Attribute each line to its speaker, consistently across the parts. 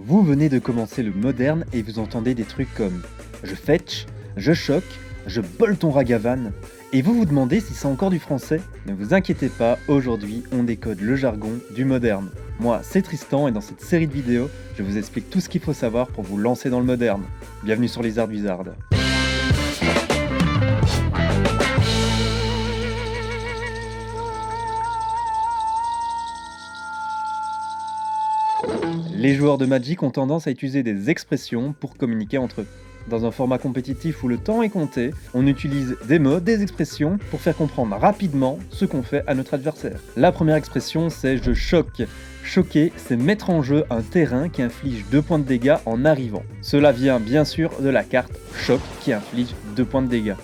Speaker 1: Vous venez de commencer le moderne et vous entendez des trucs comme je fetch, je choque, je bolle ton ragavan. Et vous vous demandez si c'est encore du français? Ne vous inquiétez pas, aujourd'hui on décode le jargon du moderne. Moi c'est Tristan et dans cette série de vidéos, je vous explique tout ce qu'il faut savoir pour vous lancer dans le moderne. Bienvenue sur Lizard Wizard. Les joueurs de Magic ont tendance à utiliser des expressions pour communiquer entre eux. Dans un format compétitif où le temps est compté, on utilise des mots, des expressions pour faire comprendre rapidement ce qu'on fait à notre adversaire. La première expression c'est « je choque ». Choquer, c'est mettre en jeu un terrain qui inflige 2 points de dégâts en arrivant. Cela vient bien sûr de la carte Choc qui inflige 2 points de dégâts.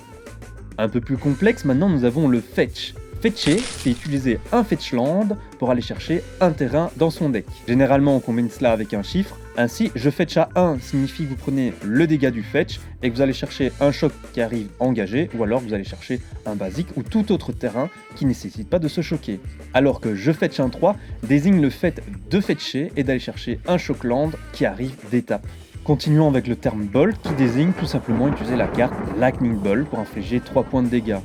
Speaker 1: Un peu plus complexe, maintenant nous avons le fetch. Fetcher, c'est utiliser un fetch land pour aller chercher un terrain dans son deck. Généralement, on combine cela avec un chiffre. Ainsi, je fetch à 1 signifie que vous prenez le dégât du fetch et que vous allez chercher un choc qui arrive engagé, ou alors vous allez chercher un basique ou tout autre terrain qui ne nécessite pas de se choquer. Alors que je fetch un 3 désigne le fait de fetcher et d'aller chercher un choc land qui arrive d'étape. Continuons avec le terme ball qui désigne tout simplement utiliser la carte Lightning Ball pour infliger 3 points de dégâts.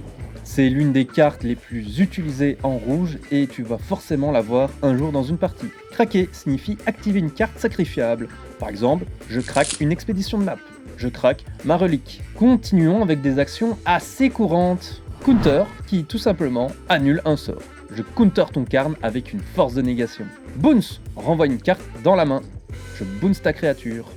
Speaker 1: C'est l'une des cartes les plus utilisées en rouge et tu vas forcément la voir un jour dans une partie. Craquer signifie activer une carte sacrifiable. Par exemple, je craque une expédition de map. Je craque ma relique. Continuons avec des actions assez courantes. Counter qui tout simplement annule un sort. Je counter ton carne avec une force de négation. Bounce renvoie une carte dans la main. Je bounce ta créature.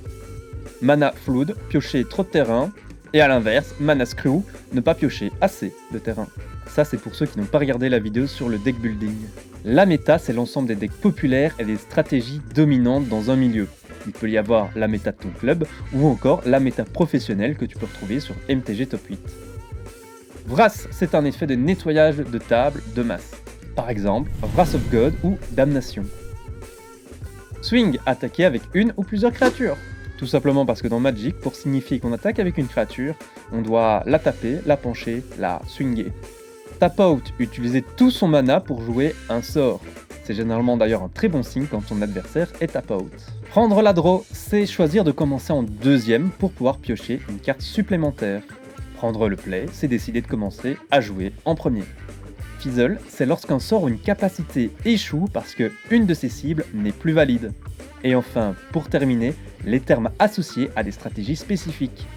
Speaker 1: Mana Flood, piocher trop de terrain. Et à l'inverse, Mana Screw, ne pas piocher assez de terrain. Ça c'est pour ceux qui n'ont pas regardé la vidéo sur le deck building. La méta, c'est l'ensemble des decks populaires et des stratégies dominantes dans un milieu. Il peut y avoir la méta de ton club, ou encore la méta professionnelle que tu peux retrouver sur MTG Top 8. Wrath, c'est un effet de nettoyage de table de masse. Par exemple, Wrath of God ou Damnation. Swing, attaquer avec une ou plusieurs créatures. Tout simplement parce que dans Magic, pour signifier qu'on attaque avec une créature, on doit la taper, la pencher, la swinger. Tap out, utiliser tout son mana pour jouer un sort. C'est généralement d'ailleurs un très bon signe quand ton adversaire est tap out. Prendre la draw, c'est choisir de commencer en deuxième pour pouvoir piocher une carte supplémentaire. Prendre le play, c'est décider de commencer à jouer en premier. Fizzle, c'est lorsqu'un sort ou une capacité échoue parce que une de ses cibles n'est plus valide. Et enfin, pour terminer, les termes associés à des stratégies spécifiques.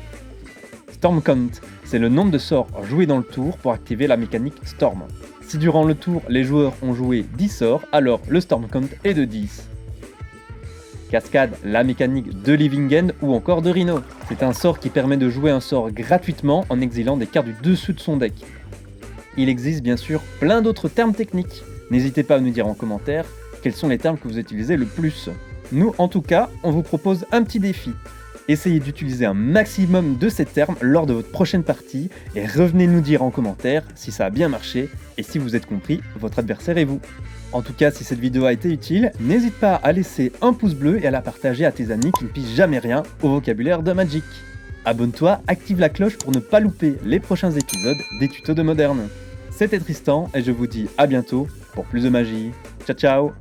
Speaker 1: Storm Count, c'est le nombre de sorts joués dans le tour pour activer la mécanique Storm. Si durant le tour, les joueurs ont joué 10 sorts, alors le Storm Count est de 10. Cascade, la mécanique de Living End ou encore de Rhino. C'est un sort qui permet de jouer un sort gratuitement en exilant des cartes du dessus de son deck. Il existe bien sûr plein d'autres termes techniques. N'hésitez pas à nous dire en commentaire quels sont les termes que vous utilisez le plus. Nous, en tout cas, on vous propose un petit défi. Essayez d'utiliser un maximum de ces termes lors de votre prochaine partie et revenez nous dire en commentaire si ça a bien marché et si vous êtes compris votre adversaire et vous. En tout cas, si cette vidéo a été utile, n'hésite pas à laisser un pouce bleu et à la partager à tes amis qui ne pigent jamais rien au vocabulaire de Magic. Abonne-toi, active la cloche pour ne pas louper les prochains épisodes des tutos de Moderne. C'était Tristan et je vous dis à bientôt pour plus de magie. Ciao ciao!